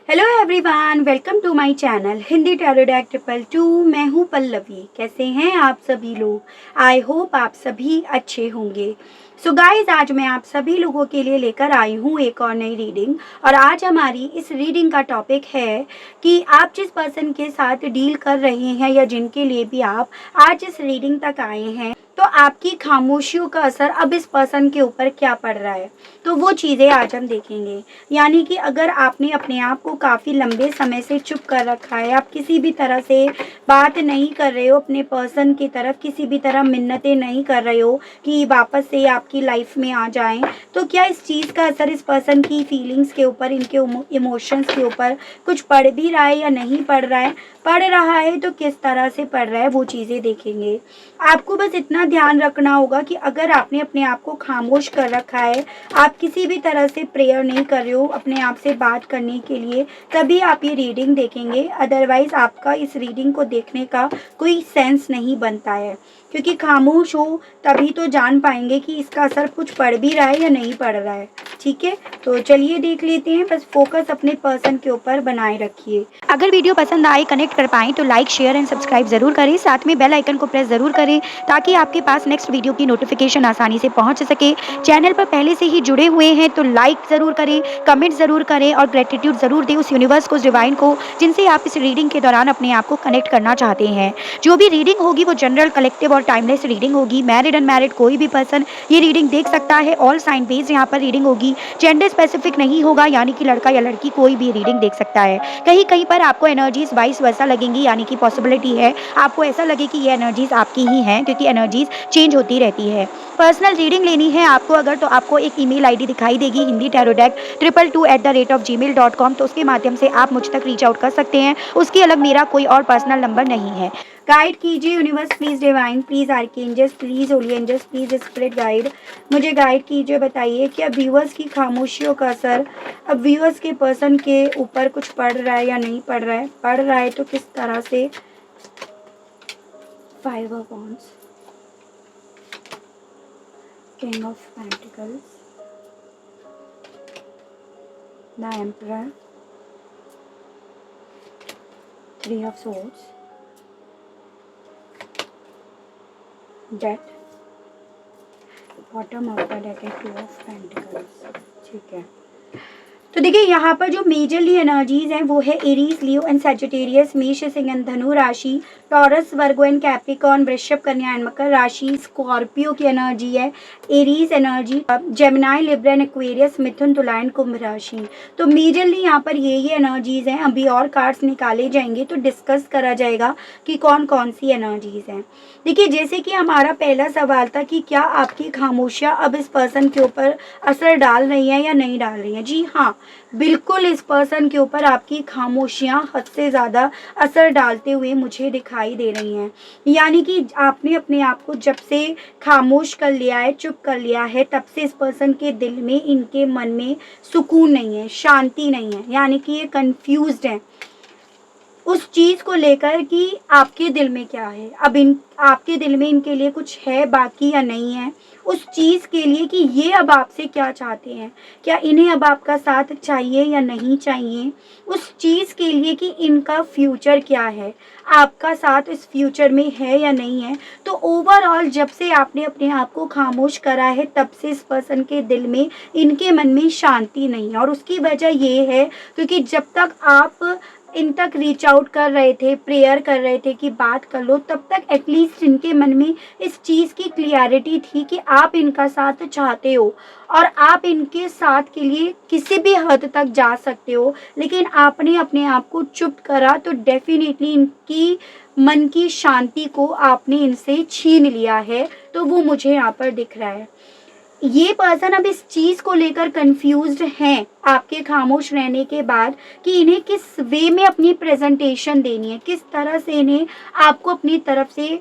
Hello everyone, welcome to my channel Hindi tarot deck 222। मैं हूँ पल्लवी। कैसे हैं आप सभी लोग? आई होप आप सभी अच्छे होंगे। सो गाइज, आज मैं आप सभी लोगों के लिए लेकर आई हूँ एक और नई रीडिंग। और आज हमारी इस रीडिंग का टॉपिक है कि आप जिस पर्सन के साथ डील कर रहे हैं या जिनके लिए भी आप आज इस रीडिंग तक आए हैं, तो आपकी खामोशियों का असर अब इस पर्सन के ऊपर क्या पड़ रहा है, तो वो चीज़ें आज हम देखेंगे। यानी कि अगर आपने अपने आप को काफ़ी लंबे समय से चुप कर रखा है, आप किसी भी तरह से बात नहीं कर रहे हो अपने पर्सन की तरफ, किसी भी तरह मिन्नतें नहीं कर रहे हो कि वापस से आपकी लाइफ में आ जाएं, तो क्या इस चीज़ का असर इस पर्सन की फीलिंग्स के ऊपर, इनके इमोशंस के ऊपर कुछ पड़ भी रहा है या नहीं पड़ रहा है? पड़ रहा है तो किस तरह से पड़ रहा है, वो चीज़ें देखेंगे। आपको बस इतना ध्यान रखना होगा कि अगर आपने अपने आप को खामोश कर रखा है, आप किसी भी तरह से प्रेयर नहीं कर रहे हो अपने आप से बात करने के लिए, तभी आप ये रीडिंग देखेंगे। अदरवाइज आपका इस रीडिंग को देखने का कोई सेंस नहीं बनता है, क्योंकि खामोश हो तभी तो जान पाएंगे कि इसका असर कुछ पड़ भी रहा है या नहीं पड़ रहा है। ठीक है, तो चलिए देख लेते हैं। बस फोकस अपने पर्सन के ऊपर बनाए रखिए। अगर वीडियो पसंद आए, कनेक्ट कर पाएँ तो लाइक, शेयर एंड सब्सक्राइब जरूर करें। साथ में बेल आइकन को प्रेस जरूर करें ताकि आपके पास नेक्स्ट वीडियो की नोटिफिकेशन आसानी से पहुंच सके। चैनल पर पहले से ही जुड़े हुए हैं तो लाइक ज़रूर करें, कमेंट ज़रूर करें और ग्रेटिट्यूड ज़रूर दें उस यूनिवर्स को, उस डिवाइन को, जिनसे आप इस रीडिंग के दौरान अपने आप को कनेक्ट करना चाहते हैं। जो भी रीडिंग होगी वो जनरल, कलेक्टिव और टाइमलेस रीडिंग होगी। मैरिड अनमैरिड कोई भी पर्सन ये रीडिंग देख सकता है। ऑल साइन बेस्ड यहाँ पर रीडिंग होगी, जेंडर स्पेसिफिक नहीं होगा, यानी कि लड़का या लड़की कोई भी रीडिंग देख सकता है। कहीं कहीं पर आपको एनर्जीज वाइस वर्सा लगेंगी, यानी कि पॉसिबिलिटी है आपको ऐसा लगे कि ये एनर्जीज आपकी ही हैं, क्योंकि एनर्जीज चेंज होती रहती है। पर्सनल रीडिंग लेनी है आपको अगर, तो आपको एक ईमेल आईडी दिखाई देगी, हिंदी टैरो डेक 222@gmail.com, तो उसके माध्यम से आप मुझ तक रीच आउट कर सकते हैं। उसके अलग मेरा कोई और पर्सनल नंबर नहीं है। गाइड कीजिए universe, please divine, please archangels, please holy angels, please spirit guide, मुझे गाइड कीजिए। बताइए कि अब व्यूअर्स की खामोशियों का असर अब व्यूअर्स के पर्सन के ऊपर कुछ पड़ रहा है या नहीं पड़ रहा है? पड़ रहा है तो किस तरह से? 5 of wands, king of pentacles, the emperor, 3 of swords, death, bottom of the deck है 2 ऑफ पेंटिकल्स। ठीक है, तो देखिए यहाँ पर जो मेजरली एनर्जीज हैं वो है एरीज, लियो एंड सैजिटेरियस, मेष, सिंह एंड धनु राशि, टॉरस, वर्गो एंड कैप्रिकॉर्न, वृषभ, कन्या एंड मकर राशि, स्कॉर्पियो की एनर्जी है, Aries energy, Gemini, Libra and Aquarius, मिथुन, तुला एंड कुंभ राशि। तो मेजरली यहाँ पर ये एनर्जीज हैं। अभी और कार्ड्स निकाले जाएंगे तो डिस्कस करा जाएगा कि कौन कौन सी एनर्जीज हैं। देखिए, जैसे कि हमारा पहला सवाल था कि क्या आपकी खामोशियाँ अब इस पर्सन के ऊपर असर डाल रही हैं या नहीं डाल रही हैं? जी हाँ, बिल्कुल इस पर्सन के ऊपर आपकी खामोशियाँ हद से ज़्यादा असर डालते हुए मुझे दिखाई दे रही हैं। यानी कि आपने अपने आप को जब से खामोश कर लिया है, चुप कर लिया है, तब से इस पर्सन के दिल में, इनके मन में सुकून नहीं है, शांति नहीं है। यानी कि ये कंफ्यूज्ड हैं उस चीज़ को लेकर कि आपके दिल में क्या है। अब इन आपके दिल में इनके लिए कुछ है बाकी या नहीं है, उस चीज़ के लिए कि ये अब आपसे क्या चाहते हैं, क्या इन्हें अब आपका साथ चाहिए या नहीं चाहिए, उस चीज़ के लिए कि इनका फ्यूचर क्या है, आपका साथ इस फ्यूचर में है या नहीं है। तो ओवरऑल जब से आपने अपने आप को खामोश करा है, तब से इस पर्सन के दिल में, इनके मन में शांति नहीं है। और उसकी वजह ये है क्योंकि जब तक आप इन तक रीच आउट कर रहे थे, प्रेयर कर रहे थे कि बात कर लो, तब तक एटलीस्ट इनके मन में इस चीज़ की क्लियरिटी थी कि आप इनका साथ चाहते हो और आप इनके साथ के लिए किसी भी हद तक जा सकते हो। लेकिन आपने अपने आप को चुप करा तो डेफिनेटली इनकी मन की शांति को आपने इनसे छीन लिया है। तो वो मुझे यहाँ पर दिख रहा है। ये पर्सन अब इस चीज़ को लेकर कंफ्यूज्ड हैं आपके खामोश रहने के बाद कि इन्हें किस वे में अपनी प्रेजेंटेशन देनी है, किस तरह से इन्हें आपको अपनी तरफ से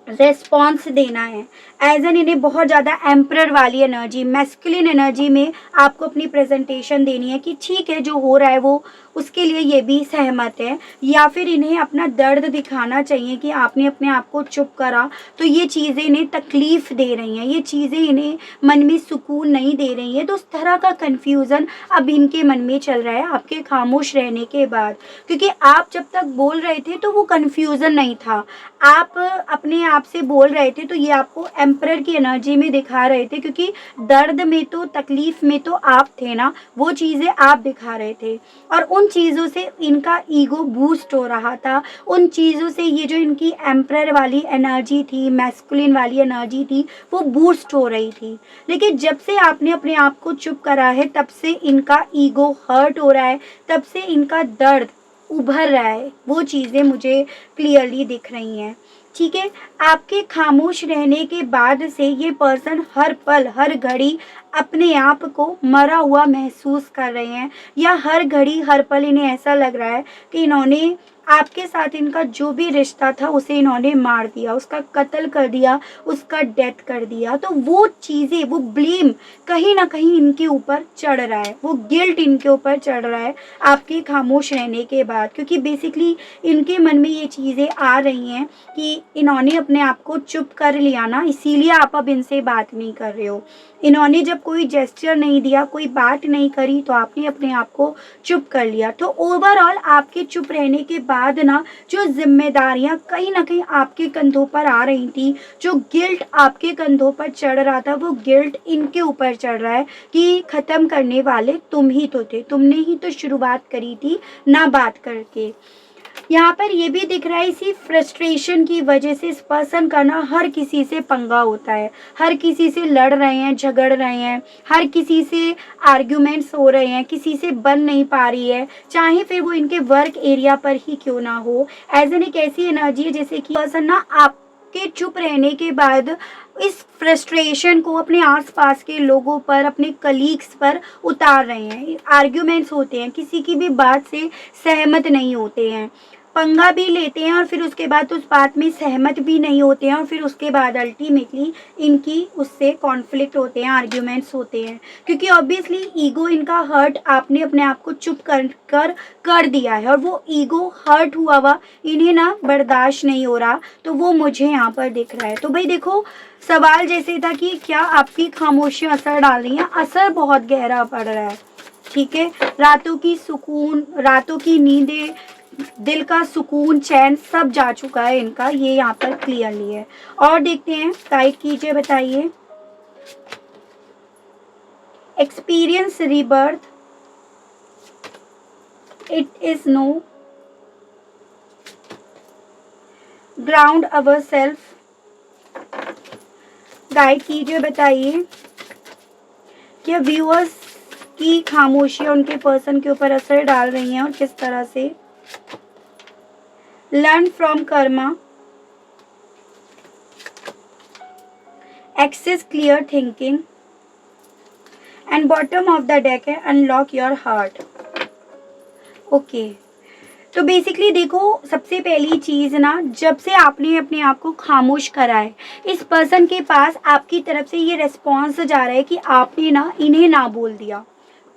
रेस्पॉन्स देना है। एज एन इन्हें बहुत ज़्यादा एम्परर वाली एनर्जी, मैस्कुलिन एनर्जी में आपको अपनी प्रेजेंटेशन देनी है कि ठीक है, जो हो रहा है वो उसके लिए ये भी सहमत है, या फिर इन्हें अपना दर्द दिखाना चाहिए कि आपने अपने आप को चुप करा तो ये चीज़ें इन्हें तकलीफ़ दे रही हैं, ये चीज़ें इन्हें मन में सुकून नहीं दे रही हैं। तो उस तरह का कन्फ्यूज़न अब इनके मन में चल रहा है आपके खामोश रहने के बाद, क्योंकि आप जब तक बोल रहे थे तो वो कन्फ्यूज़न नहीं था। आप अपने आप से बोल रहे थे तो ये आपको एम्परर की एनर्जी में दिखा रहे थे, क्योंकि दर्द में तो तकलीफ़ में तो आप थे ना, वो चीज़ें आप दिखा रहे थे। और उन चीज़ों से इनका ईगो बूस्ट हो रहा था, उन चीज़ों से ये जो इनकी एम्परर वाली एनर्जी थी, मैस्कुलिन वाली एनर्जी थी, वो बूस्ट हो रही थी। लेकिन जब से आपने अपने आप को चुप करा है तब से इनका ईगो हर्ट हो रहा है, तब से इनका दर्द उभर रहा है, वो चीज़ें मुझे क्लियरली दिख रही हैं। ठीक है, आपके खामोश रहने के बाद से ये पर्सन हर पल हर घड़ी अपने आप को मरा हुआ महसूस कर रहे हैं, या हर घड़ी हर पल इन्हें ऐसा लग रहा है कि इन्होंने आपके साथ इनका जो भी रिश्ता था उसे इन्होंने मार दिया, उसका कत्ल कर दिया, उसका डेथ कर दिया। तो वो चीज़ें, वो ब्लेम कहीं ना कहीं इनके ऊपर चढ़ रहा है, वो गिल्ट इनके ऊपर चढ़ रहा है आपके खामोश रहने के बाद, क्योंकि बेसिकली इनके मन में ये चीज़ें आ रही हैं कि इन्होंने अपने आप को चुप कर लिया ना, इसीलिए आप अब इनसे बात नहीं कर रहे हो। इन्होंने जब कोई जेस्चर नहीं दिया, कोई बात नहीं करी, तो आपने अपने आप को चुप कर लिया। तो ओवरऑल आपके चुप रहने के बाद ना जो जिम्मेदारियां कहीं ना कहीं आपके कंधों पर आ रही थी, जो गिल्ट आपके कंधों पर चढ़ रहा था, वो गिल्ट इनके ऊपर चढ़ रहा है कि ख़त्म करने वाले तुम ही तो थे, तुमने ही तो शुरुआत करी थी ना बात करके। यहाँ पर ये भी दिख रहा है, इसी फ्रस्ट्रेशन की वजह से इस पर्सन का ना हर किसी से पंगा होता है, हर किसी से लड़ रहे हैं, झगड़ रहे हैं, हर किसी से आर्ग्यूमेंट्स हो रहे हैं, किसी से बन नहीं पा रही है, चाहे फिर वो इनके वर्क एरिया पर ही क्यों ना हो। एज एन एक ऐसी एनर्जी है जैसे कि पर्सन ना आपके चुप रहने के बाद इस फ्रस्ट्रेशन को अपने आसपास के लोगों पर, अपने कलीग्स पर उतार रहे हैं। आर्ग्यूमेंट्स होते हैं, किसी की भी बात से सहमत नहीं होते हैं, पंगा भी लेते हैं और फिर उसके बाद उस बात में सहमत भी नहीं होते हैं, और फिर उसके बाद अल्टीमेटली इनकी उससे कॉन्फ्लिक्ट होते हैं, आर्ग्यूमेंट्स होते हैं, क्योंकि ऑब्वियसली ईगो इनका हर्ट आपने अपने आप को चुप कर दिया है, और वो ईगो हर्ट हुआ इन्हें ना बर्दाश्त नहीं हो रहा, तो वो मुझे यहाँ पर दिख रहा है। तो भाई देखो, सवाल जैसे था कि क्या आपकी खामोशियाँ असर डाल रही हैं, असर बहुत गहरा पड़ रहा है। ठीक है, रातों की सुकून, रातों की नींदें, दिल का सुकून, चैन सब जा चुका है इनका, ये यहाँ पर क्लियरली है। और देखते हैं, गाइड कीजिए, बताइए। Experience rebirth, it is no, ground our self. Guide कीजिए, बताइए क्या व्यूअर्स की खामोशियाँ उनके पर्सन के ऊपर असर डाल रही हैं और किस तरह से। Learn from karma, access clear thinking, and bottom of the deck है अनलॉक योर हार्ट। ओके, तो बेसिकली देखो, सबसे पहली चीज़ ना, जब से आपने अपने आप को खामोश करा है, इस पर्सन के पास आपकी तरफ से ये रिस्पॉन्स जा रहा है कि आपने ना इन्हें ना बोल दिया।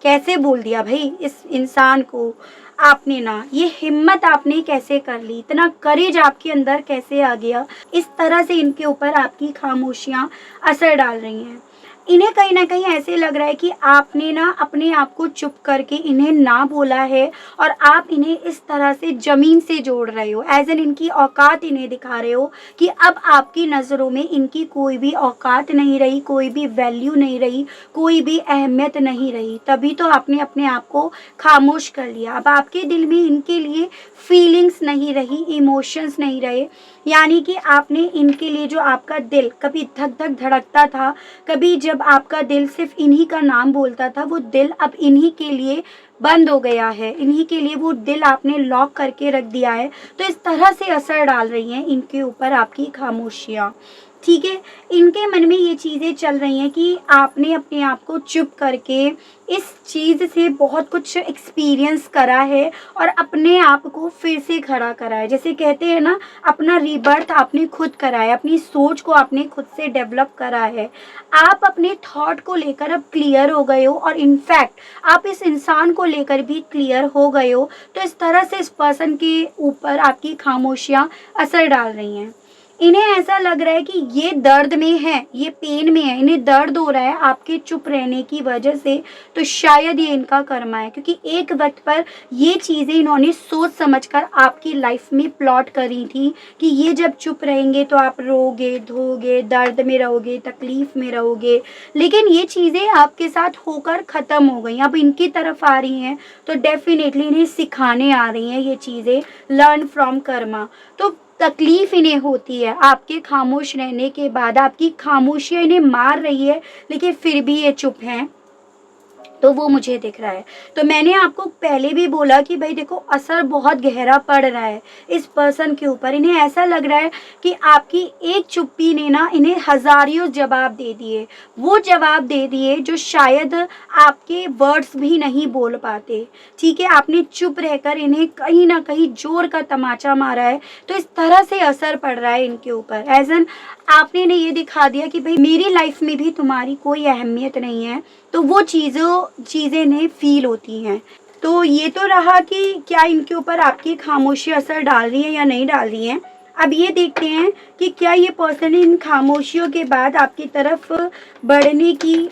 कैसे बोल दिया भाई इस इंसान को आपने ना, ये हिम्मत आपने कैसे कर ली, इतना करेज आपके अंदर कैसे आ गया। इस तरह से इनके ऊपर आपकी खामोशियाँ असर डाल रही हैं। इन्हें कहीं ना कहीं ऐसे लग रहा है कि आपने ना अपने आप को चुप करके इन्हें ना बोला है, और आप इन्हें इस तरह से ज़मीन से जोड़ रहे हो, एज एन इनकी औकात इन्हें दिखा रहे हो कि अब आपकी नज़रों में इनकी कोई भी औकात नहीं रही, कोई भी वैल्यू नहीं रही, कोई भी अहमियत नहीं रही। तभी तो आपने अपने आप को खामोश कर लिया। अब आपके दिल में इनके लिए फीलिंग्स नहीं रही, इमोशंस नहीं रहे, यानी कि आपने इनके लिए जो आपका दिल कभी धक धक धड़कता था, कभी जब आपका दिल सिर्फ इन्हीं का नाम बोलता था, वो दिल अब इन्हीं के लिए बंद हो गया है, इन्हीं के लिए वो दिल आपने लॉक करके रख दिया है। तो इस तरह से असर डाल रही हैं इनके ऊपर आपकी खामोशियाँ। ठीक है। इनके मन में ये चीज़ें चल रही हैं कि आपने अपने आप को चुप करके इस चीज़ से बहुत कुछ एक्सपीरियंस करा है और अपने आप को फिर से खड़ा करा है। जैसे कहते हैं ना, अपना रीबर्थ आपने खुद करा है, अपनी सोच को आपने खुद से डेवलप करा है। आप अपने थॉट को लेकर अब क्लियर हो गए हो और इनफैक्ट आप इस इंसान को लेकर भी क्लियर हो गए हो। तो इस तरह से इस पर्सन के ऊपर आपकी खामोशियाँ असर डाल रही हैं। इन्हें ऐसा लग रहा है कि ये दर्द में है, ये पेन में है, इन्हें दर्द हो रहा है आपके चुप रहने की वजह से। तो शायद ये इनका कर्मा है, क्योंकि एक वक्त पर ये चीज़ें इन्होंने सोच समझकर आपकी लाइफ में प्लॉट करी थी कि ये जब चुप रहेंगे तो आप रोगे धोगे, दर्द में रहोगे, तकलीफ में रहोगे। लेकिन ये चीज़ें आपके साथ होकर ख़त्म हो गई, अब इनकी तरफ आ रही हैं। तो डेफिनेटली इन्हें सिखाने आ रही हैं ये चीज़ें, लर्न फ्रॉम कर्मा। तो तकलीफ इन्हें होती है आपके खामोश रहने के बाद, आपकी खामोशियाँ इन्हें मार रही है, लेकिन फिर भी ये चुप हैं। तो वो मुझे दिख रहा है। तो मैंने आपको पहले भी बोला कि भाई देखो, असर बहुत गहरा पड़ रहा है इस पर्सन के ऊपर। इन्हें ऐसा लग रहा है कि आपकी एक चुप्पी ने ना इन्हें हजारियों जवाब दे दिए, वो जवाब दे दिए जो शायद आपके वर्ड्स भी नहीं बोल पाते। ठीक है, आपने चुप रहकर इन्हें कहीं ना कहीं जोर का तमाचा मारा है। तो इस तरह से असर पड़ रहा है इनके ऊपर, एज एन आपने इन्हें ये दिखा दिया कि भाई मेरी लाइफ में भी तुम्हारी कोई अहमियत नहीं है। तो वो चीज़ें इन्हें फील होती हैं। तो ये तो रहा कि क्या इनके ऊपर आपकी खामोशी असर डाल रही है या नहीं डाल रही है। अब ये देखते हैं कि क्या ये पर्सन इन खामोशियों के बाद आपकी तरफ बढ़ने की,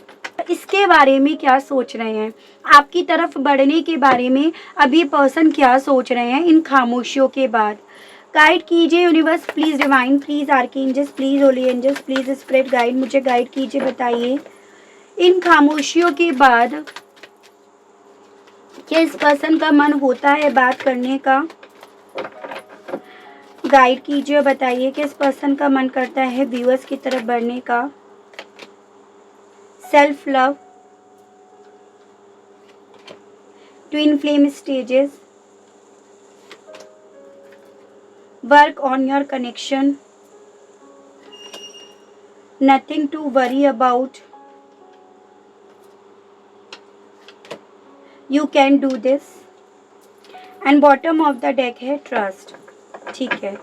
इसके बारे में क्या सोच रहे हैं। आपकी तरफ बढ़ने के बारे में अब ये पर्सन क्या सोच रहे हैं इन खामोशियों के बाद। गाइड कीजिए universe, please divine, please archangels, please holy angels, please spirit guide, मुझे गाइड कीजिए। बताइए इन खामोशियों के बाद क्या इस पर्सन का मन होता है बात करने का। गाइड कीजिए और बताइए कि इस पर्सन का मन करता है व्यूअर्स की तरफ बढ़ने का। Self love, twin flame stages, work on your connection, nothing to worry about, you can do this, and bottom of the deck है ट्रस्ट। ठीक है,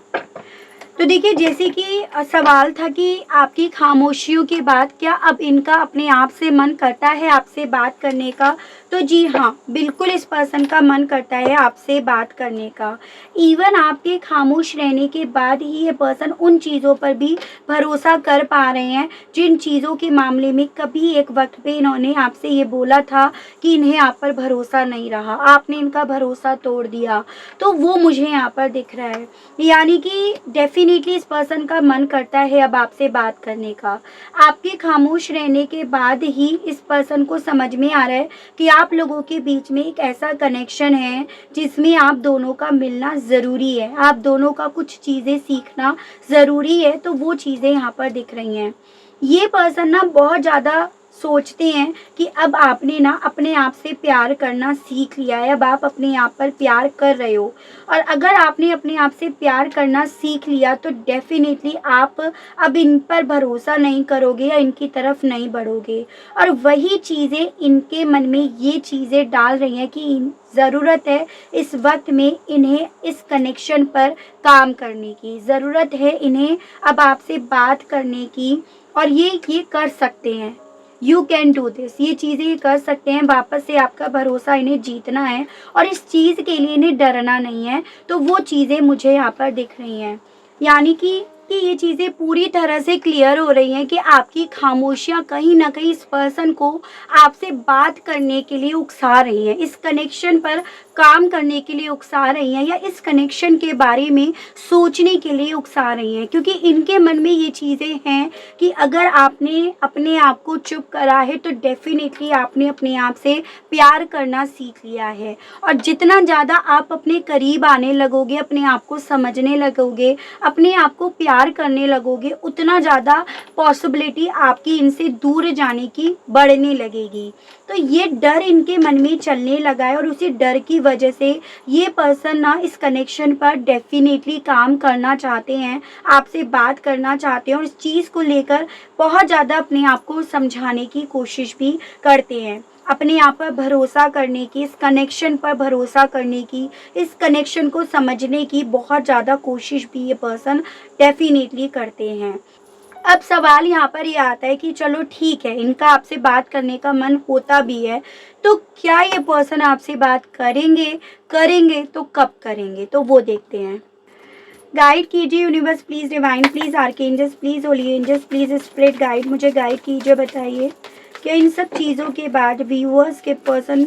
तो देखिए जैसे कि सवाल था कि आपकी खामोशियों के बाद क्या अब इनका अपने आप से मन करता है आपसे बात करने का। तो जी हाँ, बिल्कुल इस पर्सन का मन करता है आपसे बात करने का। इवन आपके खामोश रहने के बाद ही ये पर्सन उन चीज़ों पर भी भरोसा कर पा रहे हैं जिन चीज़ों के मामले में कभी एक वक्त पे इन्होंने आपसे ये बोला था कि इन्हें आप पर भरोसा नहीं रहा, आपने इनका भरोसा तोड़ दिया। तो वो मुझे यहाँ पर दिख रहा है, यानी कि डेफिनेटली इस पर्सन का मन करता है अब आपसे बात करने का। आपके खामोश रहने के बाद ही इस पर्सन को समझ में आ रहा है कि आप लोगों के बीच में एक ऐसा कनेक्शन है जिसमें आप दोनों का मिलना ज़रूरी है, आप दोनों का कुछ चीज़ें सीखना ज़रूरी है। तो वो चीज़ें यहाँ पर दिख रही हैं। ये पर्सन ना बहुत ज़्यादा सोचते हैं कि अब आपने ना अपने आप से प्यार करना सीख लिया है, अब आप अपने आप पर प्यार कर रहे हो। और अगर आपने अपने आप से प्यार करना सीख लिया तो डेफिनेटली आप अब इन पर भरोसा नहीं करोगे या इनकी तरफ नहीं बढ़ोगे। और वही चीज़ें इनके मन में ये चीज़ें डाल रही हैं कि ज़रूरत है इस वक्त में इन्हें इस कनेक्शन पर काम करने की, ज़रूरत है इन्हें अब आपसे बात करने की। और ये कर सकते हैं, यू कैन डू दिस, ये चीज़ें ये कर सकते हैं। वापस से आपका भरोसा इन्हें जीतना है और इस चीज़ के लिए इन्हें डरना नहीं है। तो वो चीज़ें मुझे यहाँ पर दिख रही हैं, यानी कि ये चीज़ें पूरी तरह से क्लियर हो रही हैं कि आपकी खामोशियाँ कहीं ना कहीं इस पर्सन को आपसे बात करने के लिए उकसा रही हैं, इस कनेक्शन पर काम करने के लिए उकसा रही हैं, या इस कनेक्शन के बारे में सोचने के लिए उकसा रही हैं। क्योंकि इनके मन में ये चीज़ें हैं कि अगर आपने अपने आप को चुप करा है तो डेफिनेटली आपने अपने आप से प्यार करना सीख लिया है। और जितना ज़्यादा आप अपने करीब आने लगोगे, अपने आप को समझने लगोगे, अपने आप को प्यार प्यार करने लगोगे उतना ज़्यादा पॉसिबिलिटी आपकी इनसे दूर जाने की बढ़ने लगेगी। तो ये डर इनके मन में चलने लगा है और उसी डर की वजह से ये पर्सन ना इस कनेक्शन पर डेफिनेटली काम करना चाहते हैं, आपसे बात करना चाहते हैं और इस चीज़ को लेकर बहुत ज़्यादा अपने आप को समझाने की कोशिश भी करते हैं। अपने आप पर भरोसा करने की, इस कनेक्शन पर भरोसा करने की, इस कनेक्शन को समझने की बहुत ज़्यादा कोशिश भी ये पर्सन डेफिनेटली करते हैं। अब सवाल यहाँ पर ये आता है कि चलो ठीक है, इनका आपसे बात करने का मन होता भी है, तो क्या ये पर्सन आपसे बात करेंगे? करेंगे तो कब करेंगे? तो वो देखते हैं। गाइड कीजिए universe please, divine please, archangels please, holy angels please, spirit guide मुझे गाइड कीजिए। बताइए क्या इन सब चीज़ों के बाद व्यूअर्स के पर्सन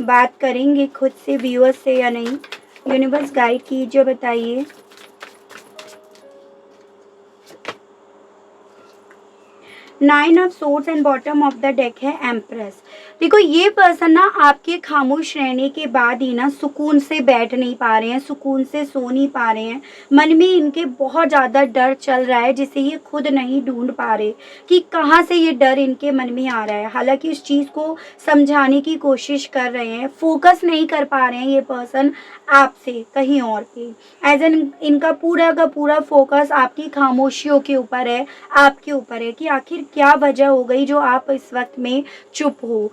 बात करेंगे खुद से, व्यूअर्स से या नहीं? यूनिवर्स गाइड कीजिए, बताइए। Nine of swords and bottom of the deck है एम्प्रेस। देखो ये पर्सन ना आपके खामोश रहने के बाद ही ना सुकून से बैठ नहीं पा रहे हैं, सुकून से सो नहीं पा रहे हैं। मन में इनके बहुत ज़्यादा डर चल रहा है जिसे ये खुद नहीं ढूंढ पा रहे कि कहाँ से ये डर इनके मन में आ रहा है। हालांकि इस चीज़ को समझाने की कोशिश कर रहे हैं, फोकस नहीं कर पा रहे हैं ये पर्सन आपसे, कहीं और पे। एज एन इनका पूरा का पूरा फोकस आपकी खामोशियों के ऊपर है, आपके ऊपर है कि आखिर क्या वजह हो गई जो आप इस वक्त में चुप हो।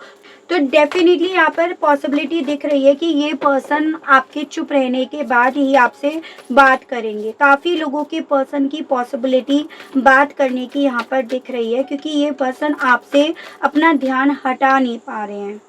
तो डेफिनेटली यहाँ पर पॉसिबिलिटी दिख रही है कि ये पर्सन आपके चुप रहने के बाद ही आपसे बात करेंगे। काफ़ी लोगों के पर्सन की पॉसिबिलिटी बात करने की यहाँ पर दिख रही है, क्योंकि ये पर्सन आपसे अपना ध्यान हटा नहीं पा रहे हैं।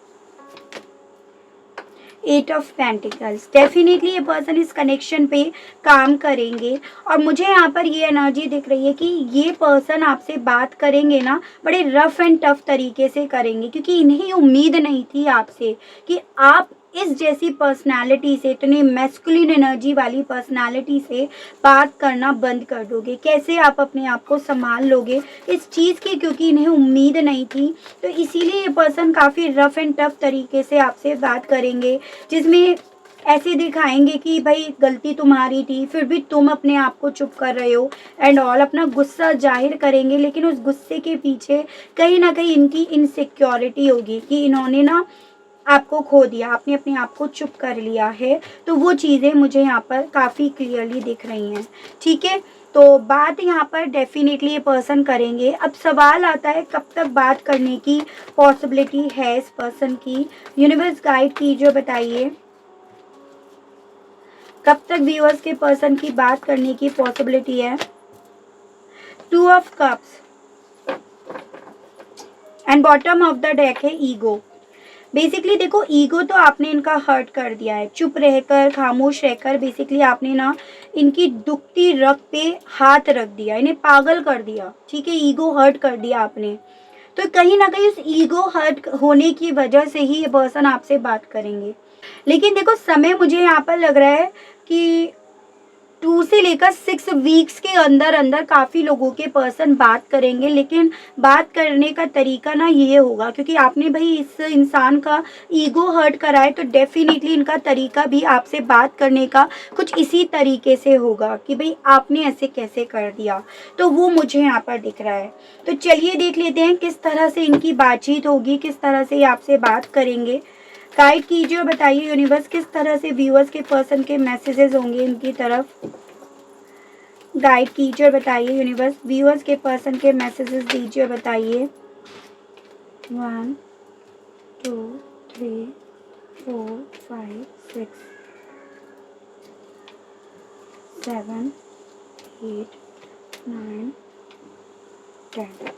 एट ऑफ पेंटिकल्स, डेफिनेटली ये पर्सन इस कनेक्शन पे काम करेंगे और मुझे यहाँ पर ये एनर्जी दिख रही है कि ये पर्सन आपसे बात करेंगे ना बड़े रफ एंड टफ तरीके से करेंगे, क्योंकि इन्हें उम्मीद नहीं थी आपसे कि आप इस जैसी पर्सनालिटी से, इतनी मैस्कुलिन एनर्जी वाली पर्सनालिटी से बात करना बंद कर दोगे। कैसे आप अपने आप को संभाल लोगे इस चीज़ की, क्योंकि इन्हें उम्मीद नहीं थी। तो इसीलिए ये पर्सन काफ़ी रफ एंड टफ तरीके से आपसे बात करेंगे, जिसमें ऐसे दिखाएंगे कि भाई गलती तुम्हारी थी, फिर भी तुम अपने आप को चुप कर रहे हो एंड ऑल। अपना गुस्सा जाहिर करेंगे, लेकिन उस गुस्से के पीछे कहीं ना कहीं इनकी इनसिक्योरिटी होगी कि इन्होंने ना आपको खो दिया, आपने अपने आप को चुप कर लिया है। तो वो चीज़ें मुझे यहाँ पर काफ़ी क्लियरली दिख रही हैं। ठीक है, तो बात यहाँ पर डेफिनेटली ये पर्सन करेंगे। अब सवाल आता है कब तक बात करने की पॉसिबिलिटी है इस पर्सन की? यूनिवर्स गाइड कीजिए, बताइए कब तक व्यूअर्स के पर्सन की बात करने की पॉसिबिलिटी है? Two of cups and bottom of the deck है ईगो। बेसिकली देखो, ईगो तो आपने इनका हर्ट कर दिया है। चुप रहकर, खामोश रहकर बेसिकली आपने ना इनकी दुखती रग पे हाथ रख दिया, इन्हें पागल कर दिया। ठीक है, ईगो हर्ट कर दिया आपने। तो कहीं ना कहीं उस ईगो हर्ट होने की वजह से ही ये पर्सन आपसे बात करेंगे। लेकिन देखो, समय मुझे यहाँ पर लग रहा है कि 2 से लेकर 6 वीक्स के अंदर अंदर काफ़ी लोगों के पर्सन बात करेंगे। लेकिन बात करने का तरीका ना ये होगा, क्योंकि आपने भाई इस इंसान का ईगो हर्ट करा है, तो डेफिनेटली इनका तरीका भी आपसे बात करने का कुछ इसी तरीके से होगा कि भाई आपने ऐसे कैसे कर दिया। तो वो मुझे यहाँ पर दिख रहा है। तो चलिए देख लेते हैं किस तरह से इनकी बातचीत होगी, किस तरह से ये आपसे बात करेंगे। गाइड कीजिए और बताइए यूनिवर्स किस तरह से व्यूअर्स के पर्सन के मैसेजेस होंगे इनकी तरफ। गाइड कीजिए और बताइए यूनिवर्स, व्यूअर्स के पर्सन के मैसेजेस दीजिए और बताइए। 1 2 3 4 5 6 7 8 9 10।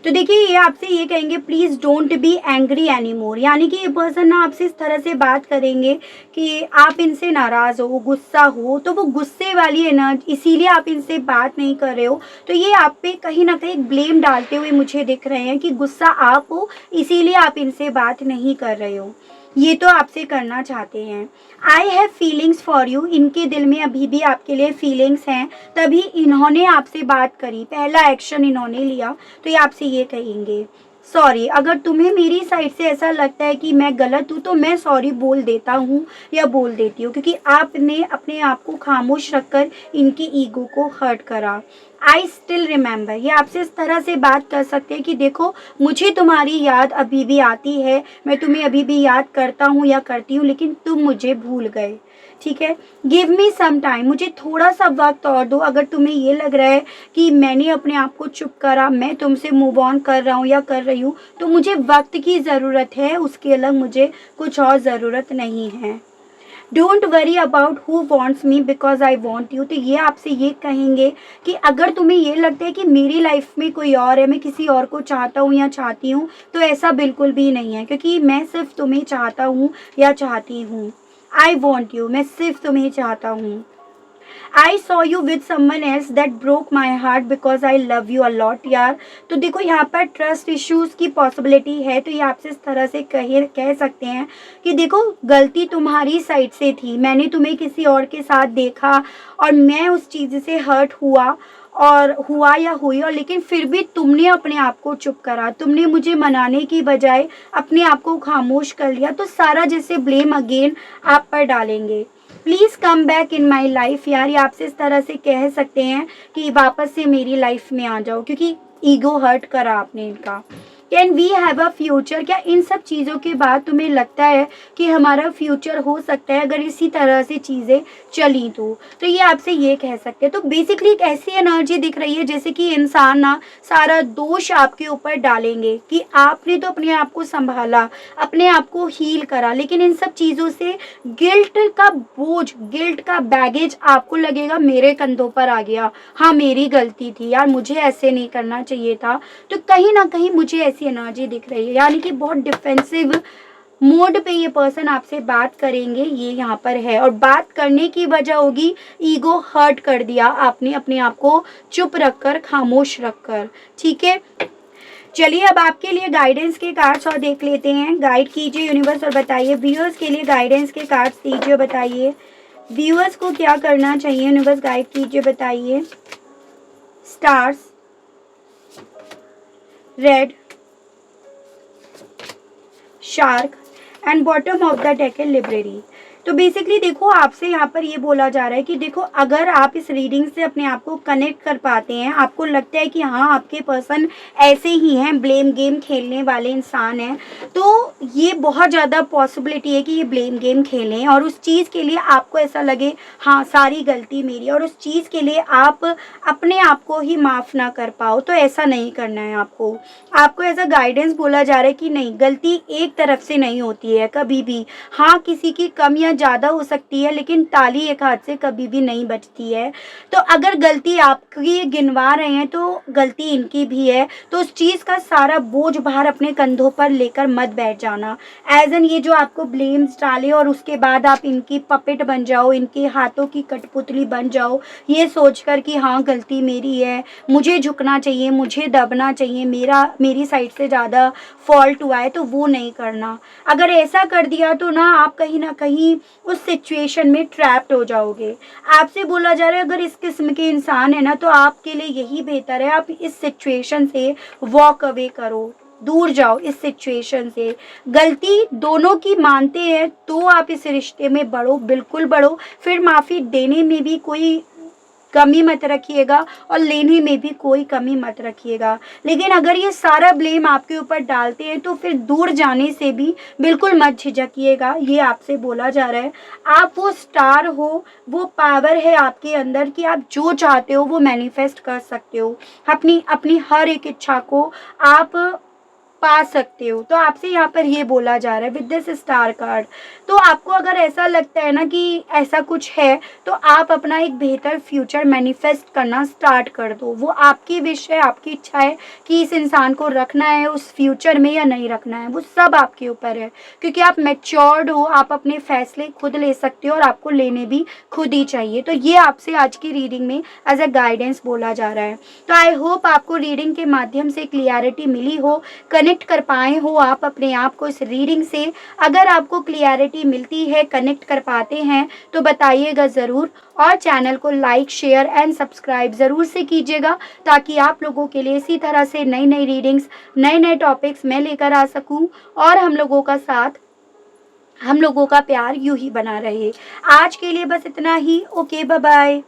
तो देखिए, ये आपसे ये कहेंगे please don't be angry any more. यानी कि ये पर्सन ना आपसे इस तरह से बात करेंगे कि आप इनसे नाराज़ हो, गुस्सा हो, तो वो गुस्से वाली एनर्जी, इसीलिए आप इनसे बात नहीं कर रहे हो। तो ये आप पे कहीं ना कहीं ब्लेम डालते हुए मुझे दिख रहे हैं कि गुस्सा आप हो, इसीलिए आप इनसे बात नहीं कर रहे हो। ये तो आपसे करना चाहते हैं। I have feelings for you, इनके दिल में अभी भी आपके लिए फीलिंग्स हैं, तभी इन्होंने आपसे बात करी, पहला एक्शन इन्होंने लिया। तो ये आपसे ये कहेंगे सॉरी। अगर तुम्हें मेरी साइड से ऐसा लगता है कि मैं गलत हूँ तो मैं सॉरी बोल देता हूँ या बोल देती हूँ, क्योंकि आपने अपने आप को खामोश रखकर इनकी ईगो को हर्ट करा। आई स्टिल रिमेंबर, ये आपसे इस तरह से बात कर सकते हैं कि देखो मुझे तुम्हारी याद अभी भी आती है, मैं तुम्हें अभी भी याद करता हूँ या करती हूँ, लेकिन तुम मुझे भूल गए। ठीक है, गिव मी सम टाइम, मुझे थोड़ा सा वक्त और दो। अगर तुम्हें ये लग रहा है कि मैंने अपने आप को चुप करा, मैं तुमसे मूव ऑन कर रहा हूँ या कर रही हूँ, तो मुझे वक्त की ज़रूरत है, उसके अलग मुझे कुछ और ज़रूरत नहीं है। Don't worry about who wants me because I want you. तो ये आपसे ये कहेंगे कि अगर तुम्हें ये लगता है कि मेरी लाइफ में कोई और है, मैं किसी और को चाहता हूँ या चाहती हूँ, तो ऐसा बिल्कुल भी नहीं है, क्योंकि मैं सिर्फ तुम्हें चाहता हूँ या चाहती हूँ। आई वॉन्ट यू, मैं सिर्फ तुम्हें चाहता हूँ। I saw you with someone else that broke my heart because I love you a lot. यार तो देखो यहाँ पर ट्रस्ट इश्यूज की पॉसिबिलिटी है, तो ये आपसे इस तरह से कह सकते हैं कि देखो गलती तुम्हारी साइड से थी, मैंने तुम्हें किसी और के साथ देखा और मैं उस चीज़ से हर्ट हुआ और हुआ या हुई, और लेकिन फिर भी तुमने अपने आप को चुप करा, तुमने मुझे मनाने की बजाय अपने आप को खामोश कर लिया, तो सारा जैसे ब्लेम अगेन आप पर डालेंगे। Please come back in my life. यार ये आपसे इस तरह से कह सकते हैं कि वापस से मेरी लाइफ में आ जाओ, क्योंकि ईगो हर्ट करा आपने इनका। Can we have a future, क्या इन सब चीज़ों के बाद तुम्हें लगता है कि हमारा फ्यूचर हो सकता है अगर इसी तरह से चीज़ें चली तो ये आपसे ये कह सकते हैं। तो बेसिकली एक ऐसी एनर्जी दिख रही है जैसे कि इंसान ना सारा दोष आपके ऊपर डालेंगे कि आपने तो अपने आप को संभाला, अपने आप को हील करा, लेकिन इन सब चीज़ों से गिल्ट का बोझ, गिल्ट का बैगेज आपको लगेगा मेरे कंधों पर आ गया, हाँ मेरी गलती थी यार, मुझे ऐसे नहीं करना चाहिए था। तो कहीं ना कहीं मुझे ऐसी एनर्जी दिख रही है, यानी कि बहुत डिफेंसिव मोड पे ये पर्सन आपसे बात करेंगे, ये यहाँ पर है। और बात करने की वजह होगी ईगो हर्ट कर दिया आपने, अपने आप को चुप रखकर, खामोश रखकर। ठीक है, चलिए अब आपके लिए गाइडेंस के कार्ड्स और देख लेते हैं। गाइड कीजिए यूनिवर्स और बताइए व्यूअर्स के लिए गाइडेंस के कार्ड्स दीजिए, बताइए व्यूअर्स को क्या करना चाहिए। यूनिवर्स गाइड कीजिए, बताइए। Stars, red, shark and bottom of the deck है लिब्रेरी। तो बेसिकली देखो आपसे यहाँ पर ये बोला जा रहा है कि देखो अगर आप इस रीडिंग से अपने आप को कनेक्ट कर पाते हैं, आपको लगता है कि हाँ आपके पर्सन ऐसे ही हैं, ब्लेम गेम खेलने वाले इंसान हैं, तो ये बहुत ज़्यादा पॉसिबिलिटी है कि ये ब्लेम गेम खेलें और उस चीज़ के लिए आपको ऐसा लगे हाँ सारी गलती मेरी, और उस चीज़ के लिए आप अपने आप को ही माफ़ ना कर पाओ। तो ऐसा नहीं करना है आपको। आपको ऐसा गाइडेंस बोला जा रहा है कि नहीं, गलती एक तरफ से नहीं होती है कभी भी। हाँ किसी की कम या ज़्यादा हो सकती है, लेकिन ताली एक हाथ से कभी भी नहीं बजती है। तो अगर गलती आपकी गिनवा रहे हैं तो गलती इनकी भी है, तो उस चीज़ का सारा बोझ भार अपने कंधों पर लेकर मत बैठ जाना। एज एन ये जो आपको ब्लेम्स डाले और उसके बाद आप इनकी पपेट बन जाओ, इनके हाथों की कठपुतली बन जाओ, ये सोचकर कि हाँ गलती मेरी है, मुझे झुकना चाहिए, मुझे दबना चाहिए, मेरी साइड से ज़्यादा फॉल्ट हुआ है, तो वो नहीं करना। अगर ऐसा कर दिया तो ना आप कहीं ना कहीं उस सिचुएशन में ट्रैप्ड हो जाओगे। आपसे बोला जा रहा है अगर इस किस्म के इंसान है ना, तो आपके लिए यही बेहतर है आप इस सिचुएशन से वॉक अवे करो, दूर जाओ इस सिचुएशन से। गलती दोनों की मानते हैं तो आप इस रिश्ते में बढ़ो, बिल्कुल बढ़ो। फिर माफ़ी देने में भी कोई कमी मत रखिएगा और लेने में भी कोई कमी मत रखिएगा। लेकिन अगर ये सारा ब्लेम आपके ऊपर डालते हैं तो फिर दूर जाने से भी बिल्कुल मत झिझकिएगा, ये आपसे बोला जा रहा है। आप वो स्टार हो, वो पावर है आपके अंदर कि आप जो चाहते हो वो मैनिफेस्ट कर सकते हो। अपनी अपनी हर एक इच्छा को आप पा सकते हो। तो आपसे यहाँ पर ये बोला जा रहा है विद दिस स्टार कार्ड। तो आपको अगर ऐसा लगता है ना कि ऐसा कुछ है, तो आप अपना एक बेहतर फ्यूचर मैनिफेस्ट करना स्टार्ट कर दो। वो आपकी विश है, आपकी इच्छा है कि इस इंसान को रखना है उस फ्यूचर में या नहीं रखना है, वो सब आपके ऊपर है। क्योंकि आप मैच्योर्ड हो, आप अपने फैसले खुद ले सकते हो और आपको लेने भी खुद ही चाहिए। तो ये आपसे आज की रीडिंग में एज अ गाइडेंस बोला जा रहा है। तो आई होप आपको रीडिंग के माध्यम से क्लियरिटी मिली हो। कनेक्ट कर पाए हो आप अपने आप को इस रीडिंग से। अगर आपको क्लियरिटी मिलती है, कनेक्ट कर पाते हैं तो बताइएगा ज़रूर, और चैनल को लाइक, शेयर एंड सब्सक्राइब ज़रूर से कीजिएगा, ताकि आप लोगों के लिए इसी तरह से नई नई रीडिंग्स, नए नए टॉपिक्स मैं लेकर आ सकूं, और हम लोगों का साथ, हम लोगों का प्यार यूं ही बना रहे। आज के लिए बस इतना ही। Okay, bye bye.